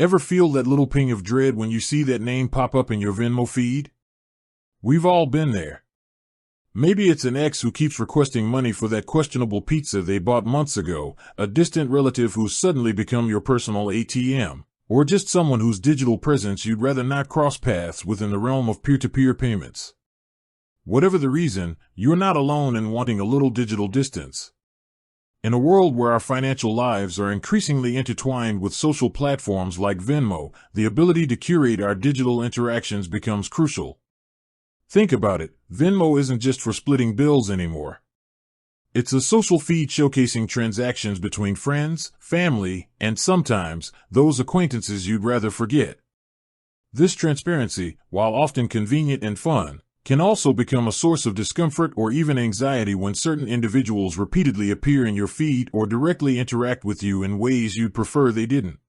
Ever feel that little ping of dread when you see that name pop up in your Venmo feed? We've all been there. Maybe it's an ex who keeps requesting money for that questionable pizza they bought months ago, a distant relative who's suddenly become your personal ATM, or just someone whose digital presence you'd rather not cross paths with in the realm of peer-to-peer payments. Whatever the reason, you're not alone in wanting a little digital distance. In a world where our financial lives are increasingly intertwined with social platforms like Venmo, the ability to curate our digital interactions becomes crucial. Think about it, Venmo isn't just for splitting bills anymore. It's a social feed showcasing transactions between friends, family, and sometimes, those acquaintances you'd rather forget. This transparency, while often convenient and fun, can also become a source of discomfort or even anxiety when certain individuals repeatedly appear in your feed or directly interact with you in ways you'd prefer they didn't.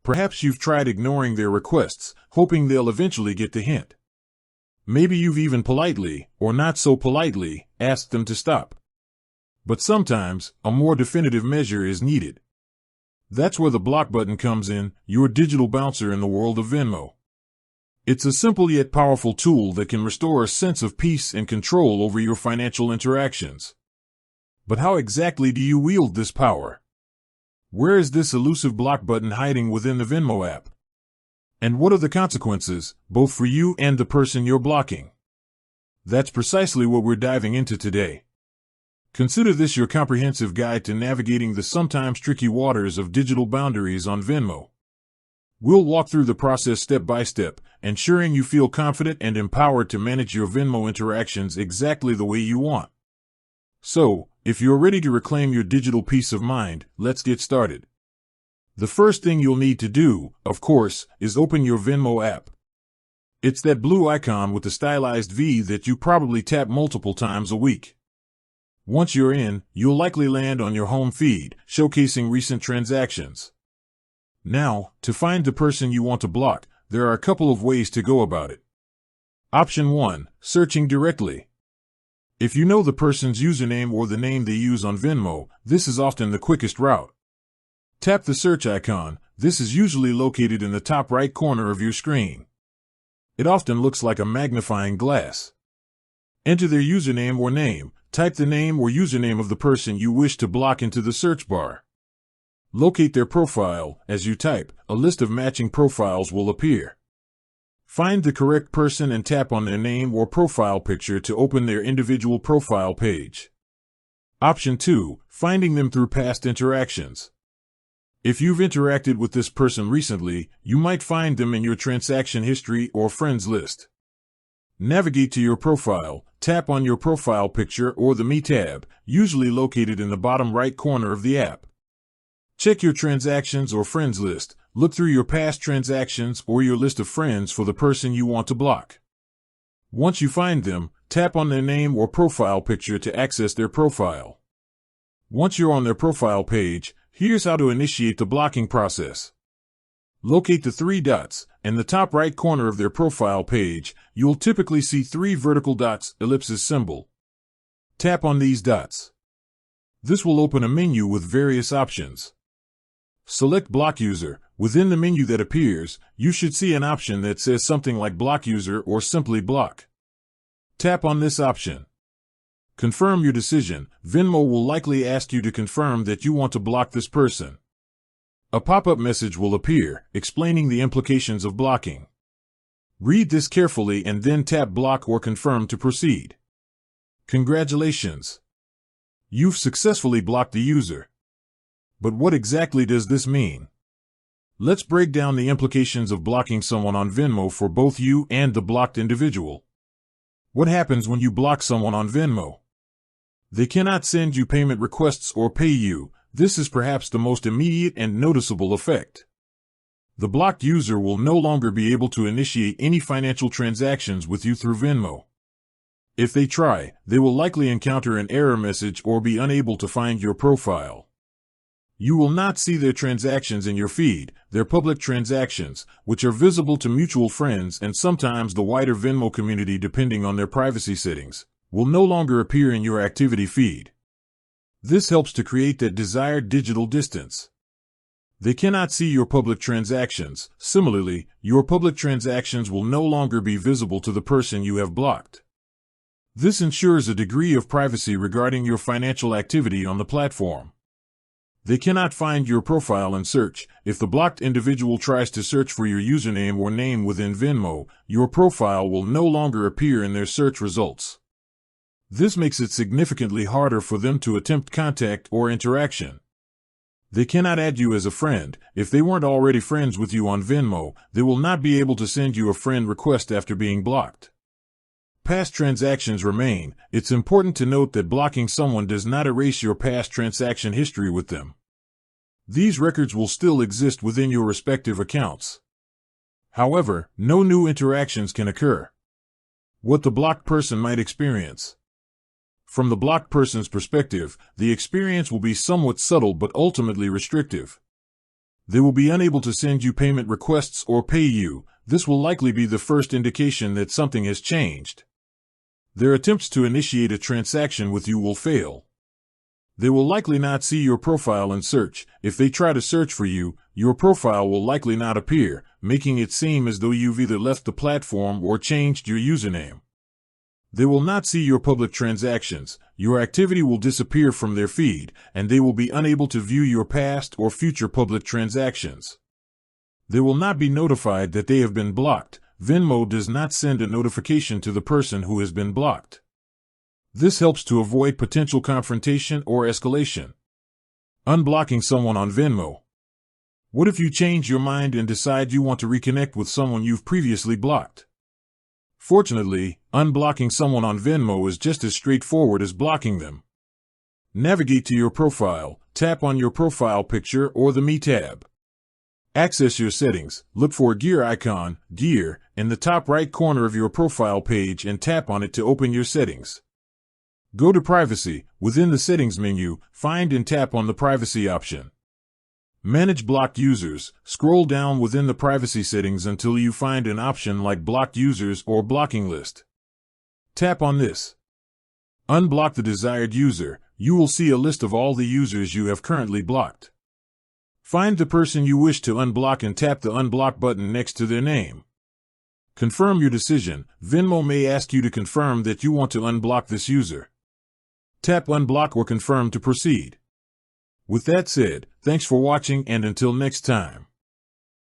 Perhaps you've tried ignoring their requests, hoping they'll eventually get the hint. Maybe you've even politely, or not so politely, asked them to stop. But sometimes, a more definitive measure is needed. That's where the block button comes in, your digital bouncer in the world of Venmo. It's a simple yet powerful tool that can restore a sense of peace and control over your financial interactions. But how exactly do you wield this power? Where is this elusive block button hiding within the Venmo app? And what are the consequences, both for you and the person you're blocking? That's precisely what we're diving into today. Consider this your comprehensive guide to navigating the sometimes tricky waters of digital boundaries on Venmo. We'll walk through the process step by step, ensuring you feel confident and empowered to manage your Venmo interactions exactly the way you want. So, if you're ready to reclaim your digital peace of mind, let's get started. The first thing you'll need to do, of course, is open your Venmo app. It's that blue icon with the stylized V that you probably tap multiple times a week. Once you're in, you'll likely land on your home feed, showcasing recent transactions. Now, to find the person you want to block, there are a couple of ways to go about it. Option 1, searching directly. If you know the person's username or the name they use on Venmo, this is often the quickest route. Tap the search icon. This is usually located in the top right corner of your screen. It often looks like a magnifying glass. Enter their username or name. Type the name or username of the person you wish to block into the search bar. Locate their profile. As you type, a list of matching profiles will appear. Find the correct person and tap on their name or profile picture to open their individual profile page. Option 2, finding them through past interactions. If you've interacted with this person recently, you might find them in your transaction history or friends list. Navigate to your profile, tap on your profile picture or the Me tab, usually located in the bottom right corner of the app. Check your transactions or friends list, look through your past transactions or your list of friends for the person you want to block. Once you find them, tap on their name or profile picture to access their profile. Once you're on their profile page, here's how to initiate the blocking process. Locate the three dots. In the top right corner of their profile page, you'll typically see three vertical dots, ellipsis symbol. Tap on these dots. This will open a menu with various options. Select Block User. Within the menu that appears, you should see an option that says something like Block User or simply Block. Tap on this option. Confirm your decision. Venmo will likely ask you to confirm that you want to block this person. A pop-up message will appear, explaining the implications of blocking. Read this carefully and then tap Block or Confirm to proceed. Congratulations! You've successfully blocked the user. But what exactly does this mean? Let's break down the implications of blocking someone on Venmo for both you and the blocked individual. What happens when you block someone on Venmo? They cannot send you payment requests or pay you. This is perhaps the most immediate and noticeable effect. The blocked user will no longer be able to initiate any financial transactions with you through Venmo. If they try, they will likely encounter an error message or be unable to find your profile. You will not see their transactions in your feed, their public transactions, which are visible to mutual friends and sometimes the wider Venmo community depending on their privacy settings, will no longer appear in your activity feed. This helps to create that desired digital distance. They cannot see your public transactions. Similarly, your public transactions will no longer be visible to the person you have blocked. This ensures a degree of privacy regarding your financial activity on the platform. They cannot find your profile in search. If the blocked individual tries to search for your username or name within Venmo, your profile will no longer appear in their search results. This makes it significantly harder for them to attempt contact or interaction. They cannot add you as a friend. If they weren't already friends with you on Venmo, they will not be able to send you a friend request after being blocked. Past transactions remain. It's important to note that blocking someone does not erase your past transaction history with them. These records will still exist within your respective accounts. However, no new interactions can occur. What the blocked person might experience. From the blocked person's perspective, the experience will be somewhat subtle but ultimately restrictive. They will be unable to send you payment requests or pay you. This will likely be the first indication that something has changed. Their attempts to initiate a transaction with you will fail. They will likely not see your profile in search. If they try to search for you, your profile will likely not appear, making it seem as though you've either left the platform or changed your username. They will not see your public transactions. Your activity will disappear from their feed, and they will be unable to view your past or future public transactions. They will not be notified that they have been blocked. Venmo does not send a notification to the person who has been blocked. This helps to avoid potential confrontation or escalation. Unblocking someone on Venmo. What if you change your mind and decide you want to reconnect with someone you've previously blocked? Fortunately, unblocking someone on Venmo is just as straightforward as blocking them. Navigate to your profile, tap on your profile picture or the Me tab. Access your settings, look for a gear icon, Gear, in the top right corner of your profile page and tap on it to open your settings. Go to Privacy. Within the Settings menu, find and tap on the Privacy option. Manage blocked users. Scroll down within the privacy settings until you find an option like Blocked Users or Blocking List. Tap on this. Unblock the desired user. You will see a list of all the users you have currently blocked. Find the person you wish to unblock and tap the Unblock button next to their name. Confirm your decision. Venmo may ask you to confirm that you want to unblock this user. Tap Unblock or Confirm to proceed. With that said, thanks for watching and until next time.